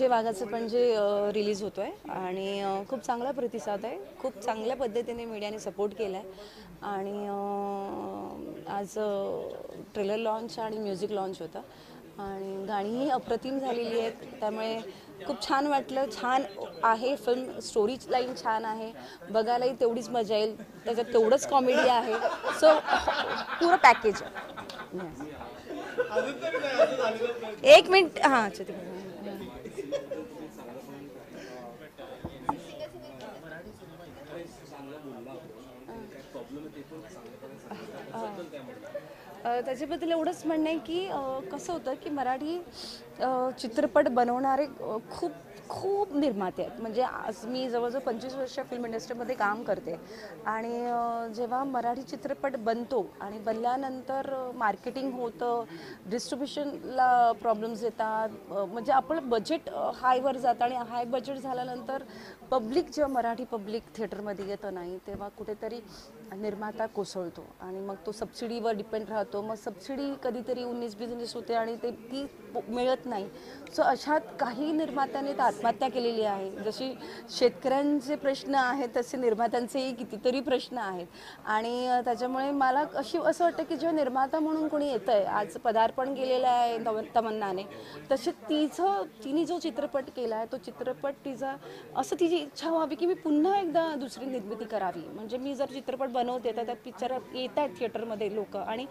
वाघाचं पणजे रिलीज होतो आहे आणि खूप चांगला प्रतिसाद आहे. खूप चांगल्या पद्धतीने मीडियाने सपोर्ट केला आहे आणि आज ट्रेलर लॉन्च आणि म्युझिक लॉन्च होता आणि गाणीही अप्रतिम झालेली आहेत. त्यामुळे खूप छान वाटलं. छान आहे फिल्म, स्टोरी लाईन छान आहे, बघायलाही तेवढीच मजा येईल. त्याच्यात तेवढंच कॉमेडी आहे. सो पुरं पॅकेज आहे. एक मिनिट. हां अच्छा त्याच्याबद्दल एवढंच म्हणणं आहे की कसं होतं की मराठी चित्रपट बनवणारे खूप खूप निर्माते आहेत. म्हणजे आज मी जवळजवळ 25 वर्ष फिल्म इंडस्ट्रीमध्ये काम करते आणि जेव्हा मराठी चित्रपट बनतो आणि बनल्यानंतर मार्केटिंग होतं, डिस्ट्रीब्युशनला प्रॉब्लेम्स येतात, म्हणजे आपलं बजेट हायवर जातं आणि हाय बजेट झाल्यानंतर पब्लिक जेव्हा मराठी पब्लिक थिएटरमध्ये येतं नाही तेव्हा कुठेतरी निर्माता कोसळतो आणि मग तो सबसिडीवर डिपेंड राहतो. मग सबसिडी कधीतरी 19-20 होते आणि ती मिळत नाही. सो अशात काही निर्मात्याने तर आत्महत्या केलेली आहे. जशी शेतकऱ्यांचे प्रश्न आहेत तसे निर्मात्यांचेही कितीतरी प्रश्न आहेत आणि त्याच्यामुळे मला असं वाटतं की जेव्हा निर्माता म्हणून कोणी येतं आहे, आज पदार्पण केलेलं आहे तमन्नाने, तसे तिने जो चित्रपट केला आहे तो चित्रपट तिची इच्छा व्हावी की मी पुन्हा एकदा दुसरी निर्मिती करावी. म्हणजे मी जर चित्रपट बनवते तर त्या पिक्चर येत आहेत थिएटरमध्ये लोक आणि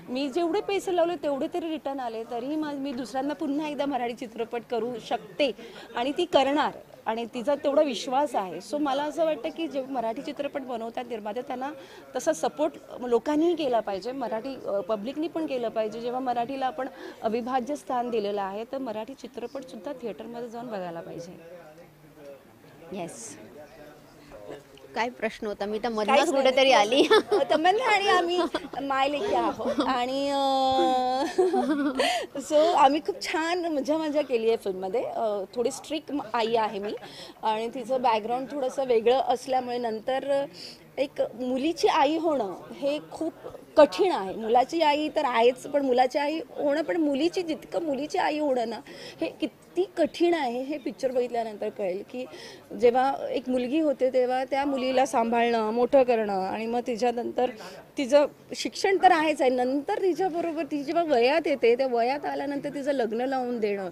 मी जेवढे पैसे लावले तेवढे तरी रिटर्न आले, तरीही मी दुसऱ्यांना पुन्हा एकदा मराठी चित्रपट करू शकते आणि ती करणार आणि तिचा तेवढा विश्वास आहे. सो मला असं वाटतं की जे मराठी चित्रपट बनवतात निर्माते त्यांना तसा सपोर्ट लोकांनीही केला पाहिजे, मराठी पब्लिकनी पण केलं पाहिजे. जेव्हा मराठीला आपण अविभाज्य स्थान दिलेलं आहे तर मराठी चित्रपटसुद्धा थिएटरमध्ये जाऊन बघायला पाहिजे. येस. काय प्रश्न होता? मी तर मधनच कुठेतरी आली. तमन्ना आणि आम्ही मायलेकी आहोत आणि सो आम्ही खूप छान मजा केली आहे फिल्ममध्ये. थोडी स्ट्रिक्ट आई आहे मी आणि तिचं बॅकग्राऊंड थोडंसं वेगळं असल्यामुळे नंतर एक मुलीची आई होणं हे खूप कठीण आहे. मुलाची आई तर आहेच, पण मुलाची आई होणं, पण जितकं मुलीची आई होणं ना हे किती कठीण आहे हे पिक्चर बघितल्यानंतर कळेल. की जेव्हा एक मुलगी होते तेव्हा त्या मुलीला सांभाळणं, मोठं करणं आणि मग तिच्यानंतर तिचं शिक्षण तर आहेच आहे, नंतर तिच्याबरोबर ती जेव्हा वयात येते त्या वयात आल्यानंतर तिचं लग्न लावून देणं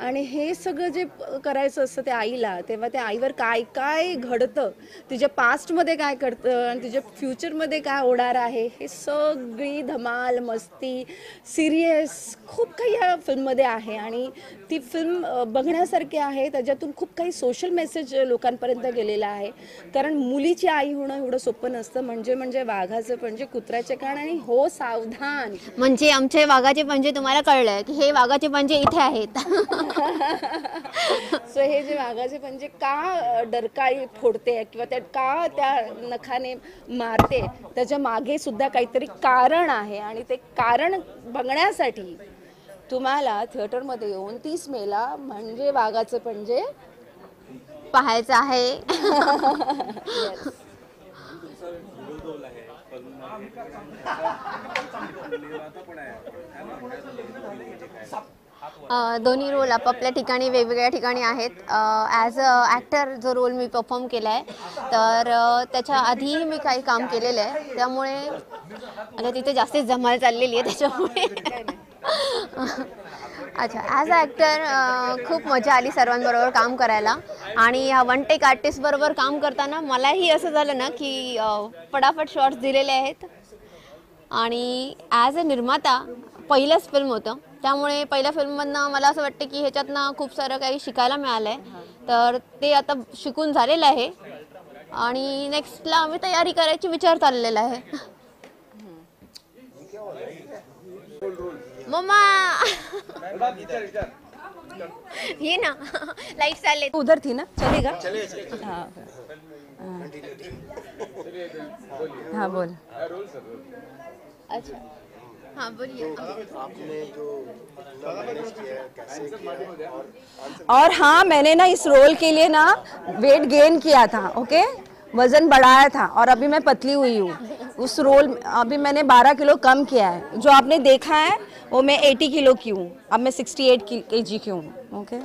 आणि हे सगळं जे करायचं असतं त्या आईला, तेव्हा त्या आईवर काय काय घडतं, तिच्या पास्टमध्ये काय घडतं आणि तिच्या फ्युचरमध्ये काय होणार आहे, हे सगळी धमाल मस्ती सिरियस खूप काही या फिल्ममध्ये आहे आणि ती फिल्म बघण्यासारखी आहे. त्याच्यातून खूप काही सोशल मेसेज लोकांपर्यंत गेलेला आहे. कारण मुलीची आई होणं एवढं सोपं नसतं. म्हणजे वाघाचं पणजे कुत्र्याचे कान आणि हो सावधान. म्हणजे आमचे वाघाचे पंजे तुम्हाला कळलंय की हे वाघाचे पंजे इथे आहेत. सो हे जे वाघाचे पंजे का डरकाळी फोडते किंवा त्या नखाने मारते त्याच्या मागे सुद्धा काहीतरी कारण आहे आणि ते कारण बघण्यासाठी तुम्हाला थिएटरमध्ये येऊन 30 मेला म्हणजे वाघाचं पणजे पाहायचं आहे. दोन्ही रोल आपापल्या ठिकाणी वेगवेगळ्या ठिकाणी आहेत. ॲज अ ॲक्टर जो रोल मी परफॉर्म केला आहे तर त्याच्या आधीही मी काही काम केलेलं आहे, त्यामुळे आता तिथे जास्तीच धमाल चाललेली आहे त्याच्यामुळे. अच्छा, ॲज अ ॲक्टर खूप मजा आली सर्वांबरोबर काम करायला आणि ह्या वन टेक आर्टिस्ट बरोबर काम करताना मलाही असं झालं ना की फटाफट शॉट्स दिलेले आहेत आणि ॲज अ निर्माता पहिलंच फिल्म होतं, त्यामुळे पहिल्या फिल्ममधनं मला असं वाटतं की ह्याच्यातनं खूप सारं काही शिकायला मिळालं आहे. तर ते आता शिकून झालेलं आहे आणि नेक्स्टला आम्ही तयारी करायची विचार चाललेला आहे. मम्मा ये ना, लाईट चालले. उधर थी ना, चलेगा? हाँ हाँ बोल. अच्छा हाँ बोलिए. आपने जो कैसे किया और हाँ, मैंने ना इस रोल के लिए ना वेट गेन किया था. ओके, वज़न बढ़ाया था और अभी मैं पतली हुई हूँ. उस रोल अभी मैंने 12 किलो कम किया है. जो आपने देखा है वो मैं 80 किलो की हूँ, अब मैं 68 kg की हूँ। ओके,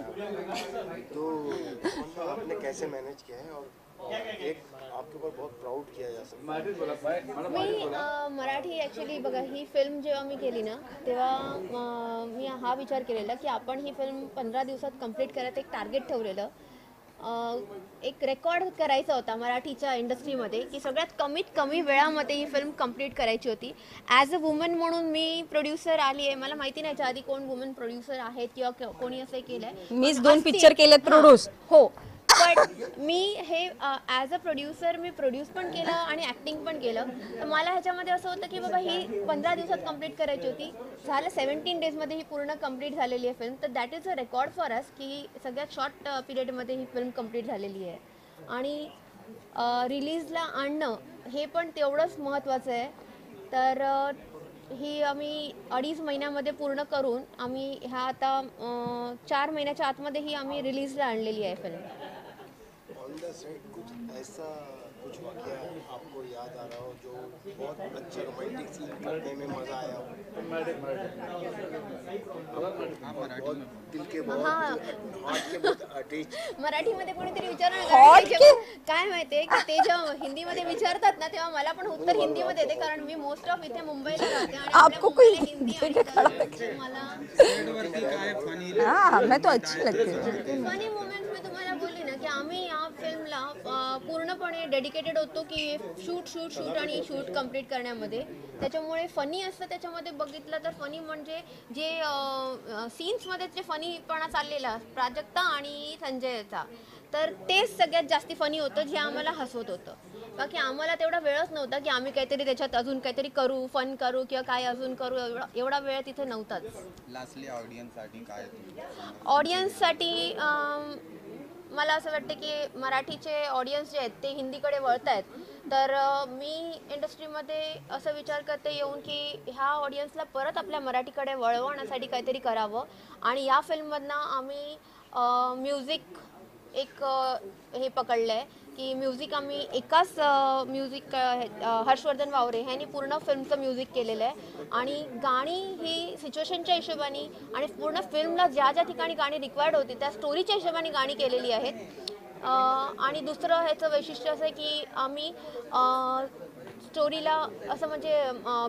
तो आपने कैसे मैनेज किया है और एक आपके ऊपर बहुत प्राउड किया जा सकता है? मी मराठी ॲक्च्युली बघा, ही फिल्म जेव्हा मी केली ना तेव्हा मी हा विचार केलेला की आपण ही फिल्म 15 दिवसात कंप्लीट करायचं एक टार्गेट ठेवलेलं. एक रेकॉर्ड करायचा होता मराठीच्या इंडस्ट्रीमध्ये की सगळ्यात कमीत कमी वेळामध्ये ही फिल्म कंप्लीट करायची होती. ॲज अ वुमन म्हणून मी प्रोड्युसर आली आहे. मला माहिती नाही आधी कोण वुमन प्रोड्युसर आहेत किंवा कोणी असं केलं आहे. मीच 2 पिक्चर केलेत प्रोड्यूस. हो, पण मी हे as a producer me produce पण केलं आणि ॲक्टिंग पण केलं. तर मला ह्याच्यामध्ये असं होतं की बाबा ही 15 दिवसात कंप्लीट करायची होती. झालं 17 डेजमध्ये ही पूर्ण कंप्लीट झालेली आहे फिल्म. तर that is a record for us की सगळ्यात शॉर्ट पिरियडमध्ये ही फिल्म कंप्लीट झालेली आहे. आणि रिलीजला आणणं हे पण तेवढंच महत्त्वाचं आहे. तर ही आम्ही 2.5 महिन्यामध्ये पूर्ण करून आम्ही ह्या आता 4 महिन्याच्या आतमध्ये ही आम्ही रिलीजला आणलेली आहे फिल्म. ऑन द सेट कुछ ऐसा कुछ वाकया आपको याद आ रहा हो जो बहुत अच्छा रोमांटिक सीन करने में मजा आया हो? बहुत दिल के बहुत हार्ट के बहुत अटैच. मराठीमध्ये कोणीतरी Hot काय माहितीये की ते जेव्हा हिंदीमध्ये विचारतात ना तेव्हा मला पण उत्तर हिंदीमध्ये येते, कारण मी मोस्ट ऑफ इथे मुंबईला राहते आणि आपको कोई हिंदी मला हाँ, मैं तो अच्छी लगती हूँ. फनी मोमेंट्स मी तुम्हाला बोलली ना की आम्ही या फिल्मला पूर्णपणे डेडिकेटेड होतो की शूट आणि शूट कंप्लीट करण्यामध्ये. त्याच्यामुळे फनी असतं त्याच्यामध्ये बघितलं तर. फनी म्हणजे जे सीन्समध्ये जे फनीपणा चाललेला प्राजक्ता आणि संजयचा, तर तेच सगळ्यात जास्ती फनी होतं जे आम्हाला हसवत होतं. बाकी आम्हाला तेवढा वेळच नव्हता की आम्ही काहीतरी त्याच्यात अजून काहीतरी करू, फन करू किंवा काय अजून करू. एवढा वेळ तिथे नव्हताच. लास्टली ऑडियन्ससाठी काय? ऑडियन्ससाठी मला असं वाटतं की मराठीचे ऑडियन्स जे आहेत ते हिंदीकडे वळत आहेत. तर मी इंडस्ट्रीमध्ये असं विचार करते येऊन की ह्या ऑडियन्सला परत आपल्या मराठीकडे वळवण्यासाठी काहीतरी करावं. आणि या फिल्ममधनं आम्ही म्युझिक एक हे पकडलं आहे की म्युझिक आम्ही एकाच म्युझिक हर्षवर्धन वावरे ह्यांनी पूर्ण फिल्मचं म्युझिक केलेलं आहे. आणि गाणी ही सिच्युएशनच्या हिशोबाने आणि पूर्ण फिल्मला ज्या ज्या ठिकाणी गाणी रिक्वायर्ड होती त्या स्टोरीच्या हिशोबाने गाणी केलेली आहेत. आणि दुसरं ह्याचं वैशिष्ट्य असं आहे की आम्ही स्टोरीला असं म्हणजे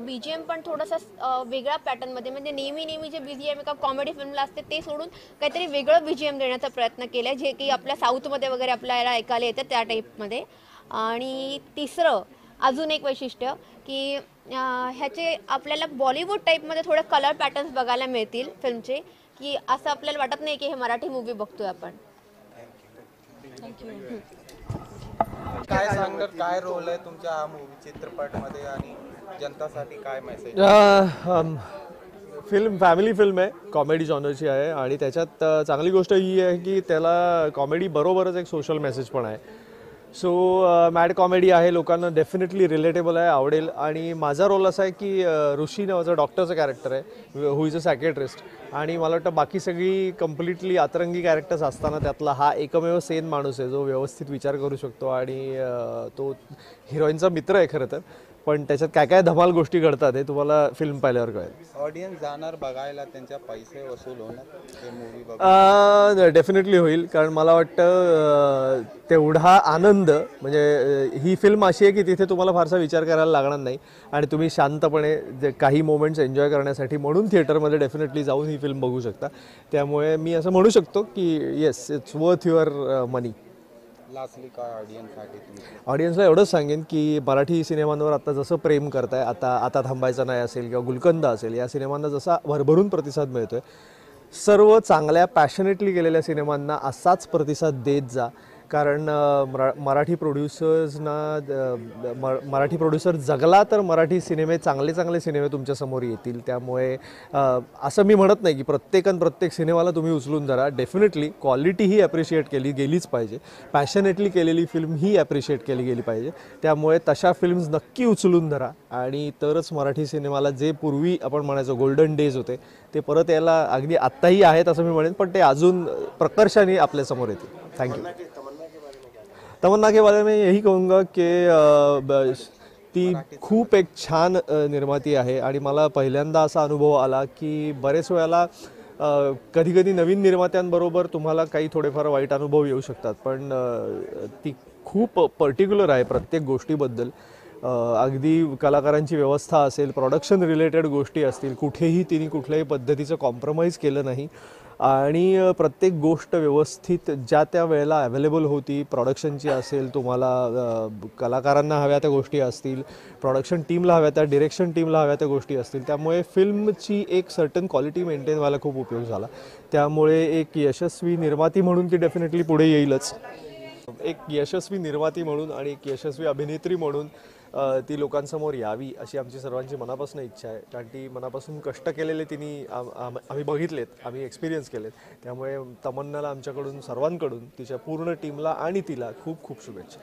BGM पण थोडंसं वेगळ्या पॅटर्नमध्ये, म्हणजे नेहमी जे BGM एका कॉमेडी फिल्मला असते ते सोडून काहीतरी वेगळं BGM देण्याचा प्रयत्न केला आहे, जे की आपल्या साऊथमध्ये वगैरे आपल्याला ऐकायला येतं त्या टाईपमध्ये. आणि तिसरं अजून एक वैशिष्ट्य की ह्याचे आपल्याला बॉलिवूड टाईपमध्ये थोडे कलर पॅटर्न्स बघायला मिळतील फिल्मचे, की असं आपल्याला वाटत नाही की हे मराठी मूवी बघतोय आपण. काय सांगणार, काय रोल आहे तुमच्या हा मूवी चित्रपटमध्ये आणि जनतासाठी काय मेसेज? फिल्म फॅमिली फिल्म आहे, कॉमेडी जॉनरची आहे आणि त्याच्यात चांगली गोष्ट ही आहे की त्याला कॉमेडी बरोबरच एक सोशल मेसेज पण आहे. सो मॅड कॉमेडी आहे, लोकांना डेफिनेटली रिलेटेबल आहे, आवडेल. आणि माझा रोल असा आहे की ऋषी नावाचं डॉक्टरचं कॅरेक्टर आहे, हु इज अ सायकेट्रिस्ट. आणि मला वाटतं बाकी सगळी कम्प्लिटली अतरंगी कॅरेक्टर्स असताना त्यातला हा एकमेव सेन माणूस आहे जो व्यवस्थित विचार करू शकतो. आणि तो हिरोईनचा मित्र आहे खरं तर, पण त्याच्यात काय काय धमाल गोष्टी घडतात हे तुम्हाला फिल्म पाहिल्यावर कळेल. ऑडियन्स जाणार बघायला, त्यांच्या पैसे वसूल होणार ते मूवी बघा? डेफिनेटली होईल, कारण मला वाटतं तेवढा आनंद, म्हणजे ही फिल्म अशी आहे की तिथे तुम्हाला फारसा विचार करायला लागणार नाही आणि तुम्ही शांतपणे जे काही मोमेंट्स एन्जॉय करण्यासाठी म्हणून थिएटरमध्ये डेफिनेटली जाऊन ही फिल्म बघू शकता. त्यामुळे मी असं म्हणू शकतो की yes, it's worth your money. Lastly काय ऑडियन्ससाठी तुम्ही? ऑडियन्सला एवढंच सांगेन की मराठी सिनेमांवर आता जसं प्रेम करताय, आता थांबायचं नाही असेल किंवा गुलकंद असेल, या सिनेमांना जसा भरभरून प्रतिसाद मिळतोय, सर्व चांगल्या पॅशनेटली केलेल्या सिनेमांना असाच प्रतिसाद देत जा. कारण मराठी प्रोड्युसर जगला तर मराठी सिनेमे, चांगले चांगले सिनेमे तुमच्यासमोर येतील. त्यामुळे असं मी म्हणत नाही की प्रत्येक सिनेमाला तुम्ही उचलून धरा. डेफिनेटली क्वालिटी ही ॲप्रिशिएट केली गेलीच पाहिजे, पॅशनेटली केलेली फिल्म ही ॲप्रिशिएट केली गेली पाहिजे. त्यामुळे तशा फिल्म्स नक्की उचलून धरा आणि तरच मराठी सिनेमाला जे पूर्वी आपण म्हणायचो गोल्डन डेज होते ते परत यायला अगदी आत्ताही आहेत असं मी म्हणेन, पण ते अजून प्रकर्षाने आपल्यासमोर येतील. Thank you. तमन्ना के बारे में यही कहूँगा कि ती खूप एक छान निर्माती आहे आणि मला पहिल्यांदा असा अनुभव आला की बरेच वेळेला कधी कधी नवीन निर्मात्यांबरोबर तुम्हाला काही थोडेफार वाईट अनुभव येऊ शकतात, पण ती खूप पर्टिक्युलर आहे प्रत्येक गोष्टीबद्दल. अगदी कलाकारांची व्यवस्था असेल, प्रोडक्शन रिलेटेड गोष्टी असतील, कुठेही तिने कुठल्याही पद्धतीचं कॉम्प्रोमाइज केलं नाही आणि प्रत्येक गोष्ट व्यवस्थित ज्या त्या वेळेला अवेलेबल होती. प्रोडक्शनची असेल, तुम्हाला कलाकारांना हव्या त्या गोष्टी असतील, प्रोडक्शन टीमला हव्या त्या, डिरेक्शन टीमला हव्या त्या गोष्टी असतील. त्यामुळे फिल्मची एक सर्टन क्वालिटी मेंटेन व्हायला खूप उपयोग झाला. त्यामुळे एक यशस्वी निर्माती म्हणून ती डेफिनेटली पुढे येईलच. एक यशस्वी निर्माती म्हणून आणि एक यशस्वी अभिनेत्री म्हणून ती लोकांसमोर यावी अशी आमची सर्वांची मनापासून इच्छा आहे. कारण ती मनापासून कष्ट केलेले तिने आम्ही बघितलेत, आम्ही एक्सपिरियन्स केलेत. त्यामुळे तमन्नाला आमच्याकडून सर्वांकडून, तिच्या पूर्ण टीमला आणि तिला खूप खूप शुभेच्छा.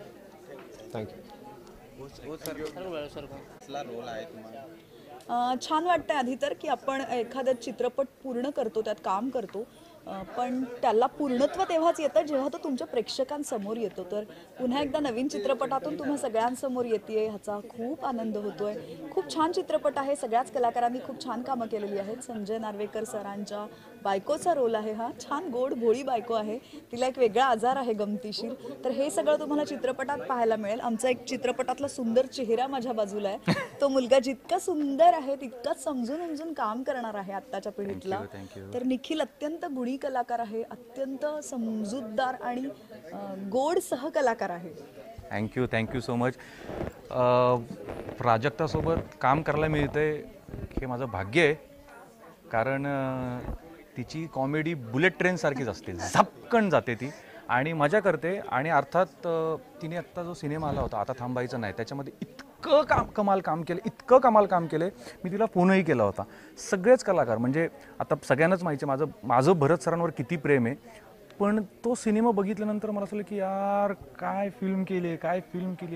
थँक्यू. कसला रोल आहे तुम्हाला? छान वाटतं आधी तर की आपण एखादा चित्रपट पूर्ण करतो, त्यात काम करतो, पण त्याला पूर्णत्व तेव्हाच येतं जेव्हा तो तुमच्या प्रेक्षकांसमोर येतो. तर पुन्हा एकदा नवीन चित्रपटातून तुम्हा सगळ्यांसमोर येते, ह्याचा खूप आनंद होतोय. खूप छान चित्रपट आहे, सगळ्याच कलाकारांनी खूप छान कामं केलेली आहेत. संजय नार्वेकर सरांच्या बायकोचा रोल आहे हा, छान गोड भोळी बायको आहे, तिला एक वेगळा आजार आहे गमतीशीर. तर हे सगळं तुम्हाला चित्रपटात पाहायला मिळेल. आमचा एक चित्रपटातला सुंदर चेहरा माझ्या बाजूला आहे, तो मुलगा जितका सुंदर आहे तितकाच समजून उमजून काम करणार आहे आत्ताच्या पिढीतला. तर निखिल अत्यंत गुणी कलाकार आहे, अत्यंत समजूतदार आणि गोड सहकलाकार आहे. Thank you so much. प्राजक्तासोबत काम करायला मिळतंय हे माझं भाग्य आहे. कारण तिची कॉमेडी बुलेट ट्रेनसारखीच असते, झपकन जाते ती आणि मजा करते. आणि अर्थात तिने आत्ता जो सिनेमा आला होता आता थांबायचं नाही, त्याच्यामध्ये इतकं कमाल काम केलं. मी तिला फोनही केला होता. सगळेच कलाकार, म्हणजे आता सगळ्यांनाच माहिती आहे माझं भरत सरांवर किती प्रेम आहे, पण तो सिनेमा बघितल्यानंतर मला असं की यार काय फिल्म केली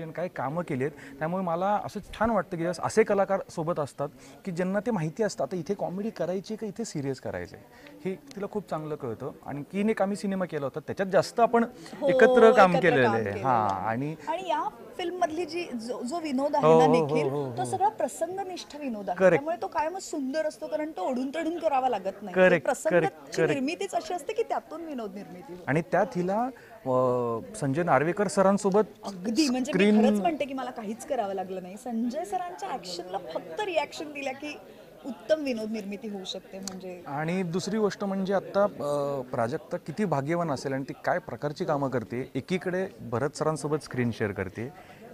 आणि काय कामं केली आहेत. त्यामुळे मला असं छान वाटतं की असे कलाकार सोबत असतात की ज्यांना ते माहिती असतं आता इथे कॉमेडी करायची का इथे सिरियस करायचं आहे, हे तिला खूप चांगलं कळतं. आणि की एक आम्ही सिनेमा केला होता त्याच्यात जास्त आपण एकत्र काम केलेलं आहे. हां, आणि या फिल्म मधली जो विनोद आहे ना निखिल, तो सगळा प्रसंगनिष्ठ विनोद आहे. त्यामुळे तो कायमच सुंदर असतो, कारण तो ओढून तडून करावा लागत नाही. प्रसंगाची निर्मितीच अशी असते की त्यातून विनोद निर्मिती. आणि त्यात हिला संजय नार्वेकर सरांसोबत अगदी, म्हणजे मी खरंच म्हणते की मला काहीच करावं लागलं नाही. संजय सरांच्या ऍक्शनला फक्त रिॲक्शन दिल्या की उत्तम विनोद निर्मिती होऊ शकते. म्हणजे आणि दुसरी गोष्ट म्हणजे आता प्राजक्ता किती भाग्यवान असेल आणि ती काय प्रकारची कामं करते. एकीकडे भरत सरांसोबत स्क्रीन शेअर करते,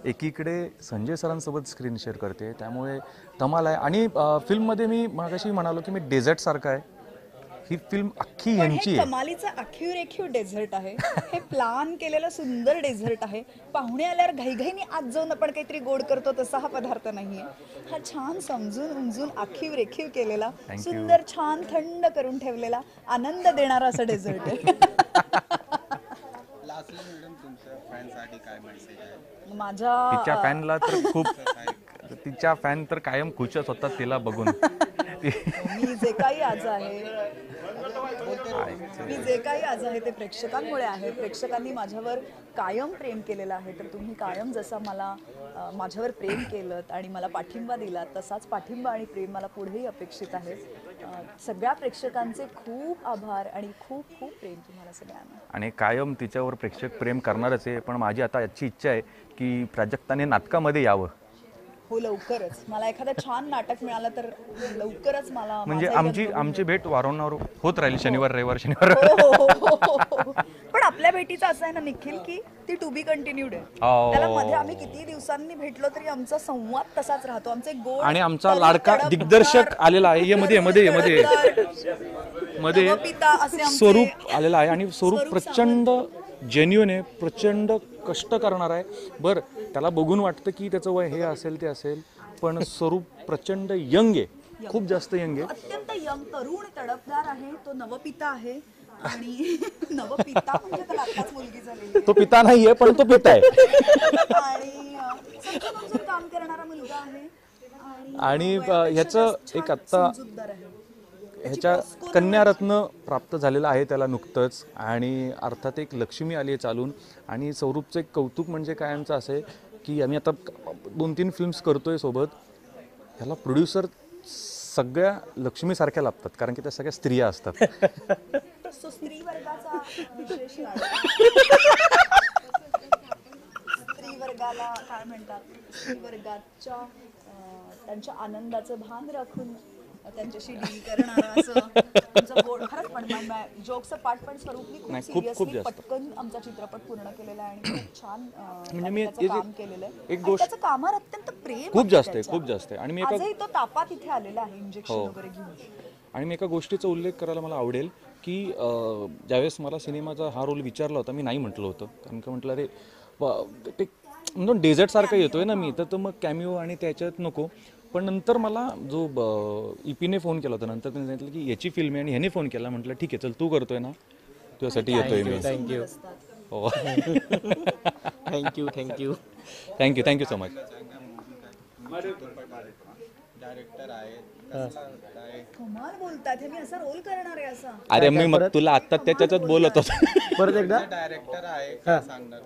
एकीकडे संजय सरांसोबत स्क्रीन शेअर करते. त्यामुळे कमाल आहे. आणि फिल्ममध्ये मी मागाशी म्हणालो की मी डेझर्टसारखा आहे, ही फिल्म अख्खी यांची आहे. कमालीचं आखीव रेखीव डेझर्ट आहे हे, प्लान केलेलं सुंदर डेझर्ट आहे. पाहुणे आल्यावर घाईघाईने आज जाऊन आपण काहीतरी गोड करतो तसा हा पदार्थ नाहीये. हा छान समजून उमजून आखीव रेखीव केलेला, सुंदर छान थंड करून ठेवलेला, आनंद देणारा असं डेझर्ट आहे. मॅडम तुमच्या फॅनसाठी काय मेसेज आहे? माझ्या तिच्या फॅनला तर खूप तिच्या फॅन तर कायम खुशच होतात तिला बघून. मी जे काही आज आहे ते प्रेक्षकांमुळे आहे. प्रेक्षकांनी माझ्यावर कायम प्रेम केलेलं आहे. तर तुम्ही कायम जसा मला माझ्यावर प्रेम केलं आणि मला पाठिंबा दिला, तसाच पाठिंबा आणि प्रेम मला पुढेही अपेक्षित आहे. सगळ्या प्रेक्षकांचे खूप आभार आणि खूप खूप प्रेम तुम्हाला सगळ्यांना. आणि कायम तिच्यावर प्रेक्षक प्रेम करणारच आहे. पण माझी आता याची इच्छा आहे की प्राजक्ताने नाटकामध्ये यावं. हो, लवकरच मला एखादं छान नाटक मिळालं तर लवकरच मला, म्हणजे आमची भेट वारंवार होत राहील, शनिवार रविवार. पण आपल्या भेटीचं असं आहे ना निखिल की ती टू बी कंटिन्यूड आहे. त्याला मध्ये आम्ही किती दिवसांनी भेटलो तरी आमचा संवाद तसाच राहतो. आमचे गोड आणि आमचा लाडका दिग्दर्शक आलेला आहे मध्ये स्वरूप आलेला आहे. आणि स्वरूप प्रचंड जेन्युइन आहे, प्रचंड कष्ट करणार आहे. बरं, त्याला बघून वाटतं की त्याचं वय हे असेल ते असेल, पण स्वरूप प्रचंड यंग आहे, खूप जास्त यंग आहे, अत्यंत यंग, तरुण, तडफदार आहे. तो नवपिता आहे. आणि नवपिता म्हणजे त्याला आत्ताच मुलगी झालेली, तो पिता नाहीये पण तो पिता आहे. आणि समजून काम करणारा मुलगा आहे. आणि ह्याचं एक आत्ता ह्याच्या कन्यारत्न प्राप्त झालेलं आहे त्याला नुकतंच. आणि अर्थात एक लक्ष्मी आली आहे चालून. आणि स्वरूपचं एक कौतुक म्हणजे कायमचं असं आहे की आम्ही आता 2-3 फिल्म्स करतोय सोबत, ह्याला प्रोड्युसर सगळ्या लक्ष्मीसारख्या लागतात, कारण की त्या सगळ्या स्त्रिया असतात. सो स्त्री वर्गाचा विशेष लाड. स्त्री वर्गाला काय म्हणतात, स्त्री वर्गाच्या त्यांच्या आनंदाचं भान राखून त्यांच्याशी डील करणारा असं आमचं बोर्ड. खरंच पण जोक्सचं पाठ पण स्वरूपनी खूप सिरियसली पटकन आमचा चित्रपट पूर्ण केलेला आहे आणि खूप छान त्याचं काम केलेलं आहे. एक गोष्ट त्याचं कामावर अत्यंत प्रेम खूप आहे जास्त आहे, त्याच्या. खूप जास्त आहे. आणि मी आजही तो तापात इथे आलेला आहे इंजेक्शन वगैरे घेऊन. आणि मी एका गोष्टीचा उल्लेख करायला मला आवडेल की ज्यावेळेस मला सिनेमाचा हा रोल विचारला होता, मी नाही म्हटलं होतं, कारण की म्हटलं अरे ते म्हणून डेझर्टसारखं येतोय ना मी, तर मग कॅमिओ आणि त्याच्यात नको. पण नंतर मला जो EPने फोन केला होता, नंतर त्यांनी सांगितलं की याची फिल्म आहे आणि ह्याने फोन केला. म्हटलं ठीक आहे चल, तू करतोय ना, तुझ्यासाठी येतोय मी. थँक्यू हो thank you thank you thank you so much. Director आहे, कमाल बोलतात हे, मी असा रोल करणार आहे असा. अरे मी मग तुला आत्ता त्याच्यात बोलत होतो. परत एकदा. डायरेक्टर आहे, काय सांगणार?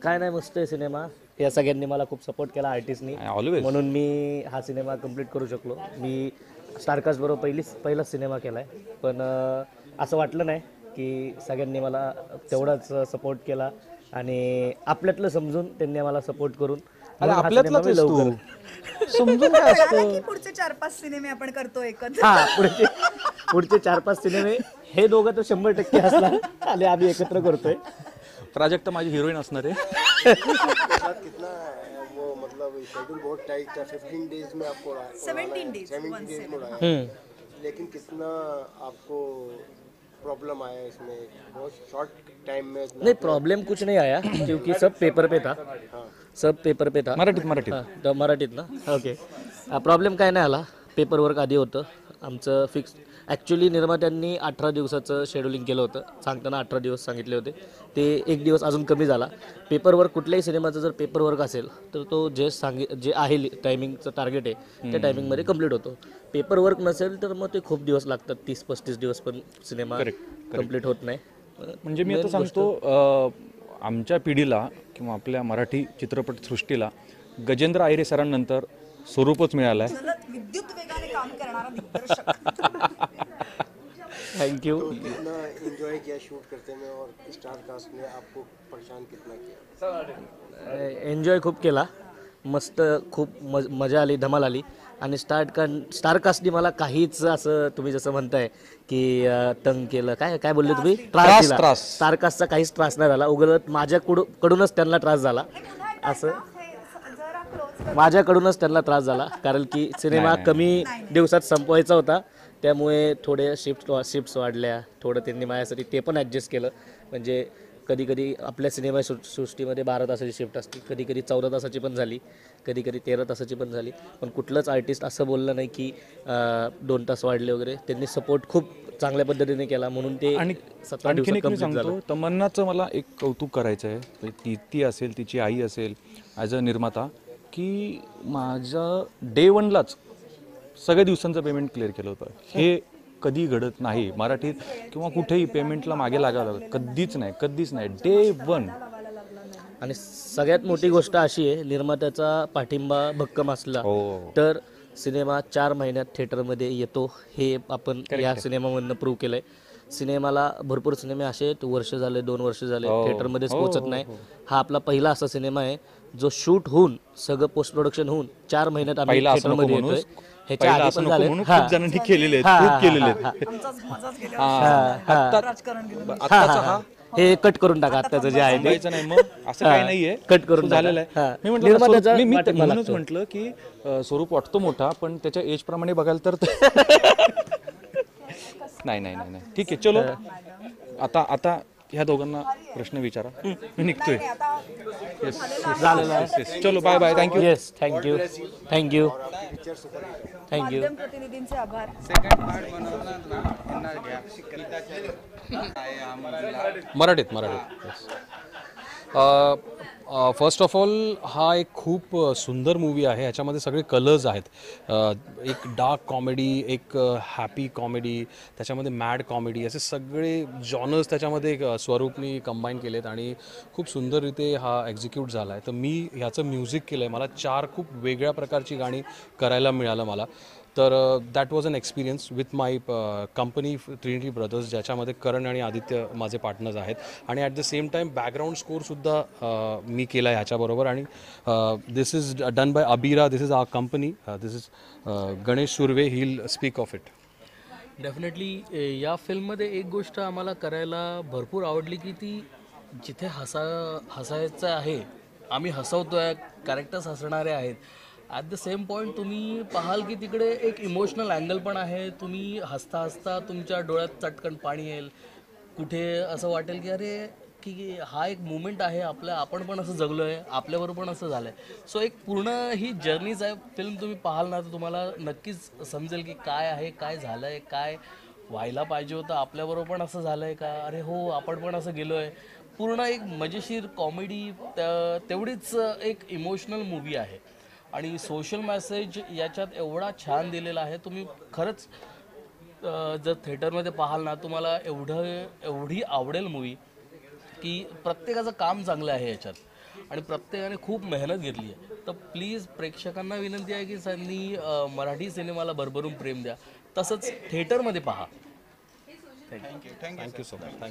काय नाही, मस्त आहे सिनेमा. या सगळ्यांनी मला खूप सपोर्ट केला, आर्टिस्टनी, ऑलवेज. म्हणून मी हा सिनेमा कंप्लीट करू शकलो. मी स्टारकास्ट बरोबर पहिलाच सिनेमा केला आहे, पण असं वाटलं नाही की सगळ्यांनी मला तेवढाच सपोर्ट केला आणि आपल्यातलं समजून त्यांनी मला सपोर्ट करून आपल्यातलाच आहेस तू. समजून काय असतं. की पुढचे 4-5 सिनेमे आपण करतो एकत्र. हा, पुढचे 4-5 सिनेमे हे दोघं तर 100% असणार आणि आम्ही एकत्र करतोय. प्राजक्त माझी हिरोईन असणार आहे. कितना वो मतलब शेड्यूल बहुत टाइट था, 15 डेज में आपको 17 days, 17 डेज में उड़ाया, लेकिन कितना आपको प्रॉब्लम आया इसमें, बहुत शॉर्ट टाइम में? नहीं, प्रॉब्लम कुछ नहीं आया क्योंकि सब पेपर पे था. सब पेपर पे था. मराठीत तर मराठीत ना, ओके. प्रॉब्लेम काय नाही आला. पेपर वर्क आधी होतं आमचं फिक्स. ॲक्च्युली निर्मात्यांनी 18 दिवसाचं शेड्युलिंग केलं होतं, सांगताना 18 दिवस सांगितले होते, ते 1 दिवस अजून कमी झाला. पेपर वर्क, कुठल्याही सिनेमाचं जर पेपर वर्क असेल तर तो जे आहे टायमिंगचं टार्गेट आहे त्या टायमिंगमध्ये कंप्लीट होतो. पेपर वर्क नसेल तर मग ते खूप दिवस लागतात, 30-35 दिवस पण सिनेमा कंप्लीट होत नाही. म्हणजे मी आता सांगतो, आमच्या पिढीला किंवा आपल्या मराठी चित्रपटसृष्टीला गजेंद्र आयरे सरांनंतर स्वरूपच मिळालं आहे. विद्युत वेगाने काम करणारा दिग्दर्शक. थँक्यू. तो कितना एंजॉय किया शूट करते में, और स्टार कास्ट ने आपको परेशान कितना किया? एन्जॉय खूप केला, मस्त, खूप मजा आली, धमाल आली. आणि स्टार कास्टनी मला काहीच असं तुम्ही जसं म्हणताय की तंग केलं, काय बोलले तुम्ही, त्रास दिला. स्टार कास्टचा काहीच त्रास नाही झाला, उगाच माझ्याकडूनच त्यांना त्रास झाला. असं माझ्याकडूनच त्यांना त्रास झाला, कारण की सिनेमा कमी दिवसात संपवायचा होता, त्यामुळे थोडे शिफ्ट्स वाढल्या, थोडं त्यांनी माझ्यासाठी ते पण ॲडजस्ट केलं. म्हणजे कधी आपल्या सिनेमा सृष्टीमध्ये 12 तासाची शिफ्ट असते, कधी 14 तासाची पण झाली, कधी 13 तासाची पण झाली, पण कुठलंच आर्टिस्ट असं बोललं नाही की 2 तास वाढले वगैरे. त्यांनी सपोर्ट खूप चांगल्या पद्धतीने केला, म्हणून ते आणि 17 दिवसात कंप्लीट सांगतो, झालं. तमन्नाचं मला एक कौतुक करायचं आहे. ती असेल, तिची आई असेल, ॲज अ निर्माता, की माझं डे 1लाच सगळ्या दिवसांचं पेमेंट क्लिअर केलं होतं. हे कधी घडत नाही मराठीत, किंवा कुठेही पेमेंटला मागे लागावं लागलं, कधीच नाही. डे 1. आणि सगळ्यात मोठी गोष्ट अशी आहे, निर्मात्याचा पाठिंबा भक्कम असला तर सिनेमा 4 महिन्यात थिएटरमध्ये येतो, हे आपण या सिनेमामधनं प्रूव्ह केलंय. सिनेमाला भरपूर सिनेमे असे आहेत, वर्ष झाले, 2 वर्ष झाले थिएटरमध्येच पोहोचत नाही. हा आपला पहिला असा सिनेमा आहे जो शूट होऊन, सगळं पोस्ट प्रोडक्शन होऊन 4 महिन्यात आम्ही थिएटरमध्ये येतोय. ह्याच्या आधी पण झाले, खूप जणांनी केलेले आहेत. हे कट करून टाका आत्ताचं जे आहे ते. नाही मग असं काही नाहीये, कट करून झालेलं आहे. मी म्हणूनच म्हटलं की स्वरूप वाटतो मोठा, पण त्याच्या एज प्रमाणे बघायला तर नाही. ठीक आहे, चलो आता ह्या दोघांना प्रश्न विचारा, मी निघतोय. चलो, बाय. थँक्यू. Yes, thank you. माध्यम प्रतिनिधींचे आभार. सेकंड पार्ट बनवणार ना, यांना घ्या. गीताचे आहे आम्हाला. मराठीत. फर्स्ट ऑफ ऑल हा एक खूप सुंदर मूवी आहे. ह्याच्यामध्ये सगळे कलर्स आहेत. एक डार्क कॉमेडी, एक हॅपी कॉमेडी, त्याच्यामध्ये मॅड कॉमेडी, असे सगळे जॉनर्स त्याच्यामध्ये स्वरूपनी कंबाईन केलेत आणि खूप सुंदररीते हा एक्झिक्यूट झाला आहे. तर मी ह्याचं म्युझिक केलं आहे. मला 4 खूप वेगळ्या प्रकारची गाणी करायला मिळालं मला. तर that was an experience with my company Trinity Brothers, ज्याच्यामध्ये करण आणि आदित्य माझे पार्टनर्स आहेत. आणि at the same time background स्कोरसुद्धा मी केला आहे ह्याच्याबरोबर. आणि this is done by Abira. This is our company. This is Ganesh Surve. He will speak of it. Definitely या फिल्ममध्ये एक गोष्ट आम्हाला करायला भरपूर आवडली की ती जिथे हसायचं आहे, आम्ही हसवतोय, कॅरेक्टर्स हसणारे आहेत. ॲट द सेम पॉईंट तुम्ही पाहाल की तिकडे एक इमोशनल अँगल पण आहे. तुम्ही हसता हसता तुमच्या डोळ्यात चटकन पाणी येईल. कुठे असं वाटेल की अरे की हा एक मुमेंट आहे आपल्या, आपण पण असं जगलो आहे, आपल्याबरोबर पण असं झालं आहे. सो एक पूर्ण ही जर्नीच आहे. फिल्म तुम्ही पाहाल ना तर तुम्हाला नक्कीच समजेल की काय आहे, काय झालं आहे, काय व्हायला पाहिजे होतं, आपल्याबरोबर पण असं झालं आहे का, अरे हो आपण पण असं गेलो आहे. पूर्ण एक मजेशीर कॉमेडी, तेवढीच एक इमोशनल मूवी आहे. आणि सोशल मेसेज याच्यात एवढा छान दिलेला आहे. तुम्ही खरंच जर थिएटरमध्ये पाहाल ना तुम्हाला एवढी आवडेल मूवी की प्रत्येकाचं काम चांगलं आहे याच्यात आणि प्रत्येकाने खूप मेहनत घेतली आहे. तर प्लीज प्रेक्षकांना विनंती आहे की त्यांनी मराठी सिनेमाला भरभरून प्रेम द्या, तसंच थिएटरमध्ये पहा. Thank you so much.